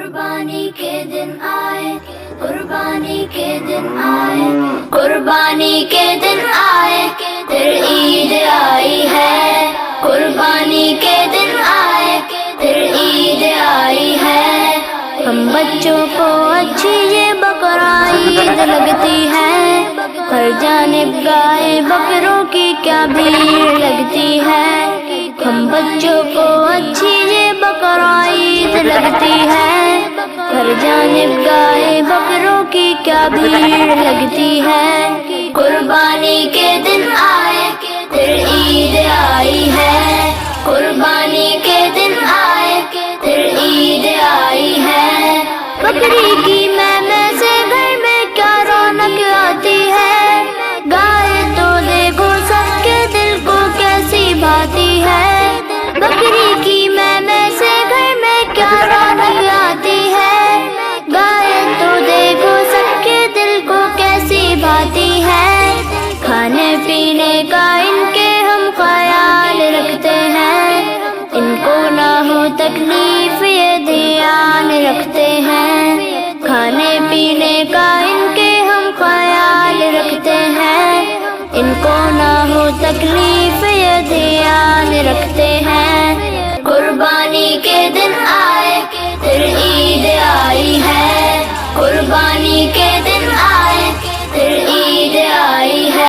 قربانی کے دن آئے، قربانی کے دن آئے، قربانی کے دن آئے، پھر عید آئی ہے۔ قربانی کے دن آئے، پھر عید آئی ہے۔ ہم بچوں کو اچھی یہ بقرہ عید لگتی ہے، ہر جانب گائے بکروں کی کیا بھیڑ لگتی ہے۔ ہم بچوں کو اچھی یہ بقرہ عید لگتی ہے، ہر جانب گائے بکروں کی کیا بھیڑ لگتی ہے۔ قربانی کے دن آئے، پھر عید آئی ہے۔ قربانی کے دن آئے، پھر عید آئی ہے۔ بکری کی میں سے گھر میں کیا رونق آتی ہے، گائے تو دیکھو سب کے دل کو کیسی بھاتی ہے۔ بکری کی میں سے گھر میں کیا رونق آتی ہے، گائے تو دیکھو سب کے دل کو کیسی بھاتی ہے۔ کھانے پینے کا ان کے ہم خیال رکھتے ہیں، ان کو نہ ہو تکلیف یہ دھیان رکھتے ہیں۔ کھانے پینے کا ان کے ہم خیال رکھتے ہیں، ان کو نہ ہو تکلیف یہ دھیان رکھتے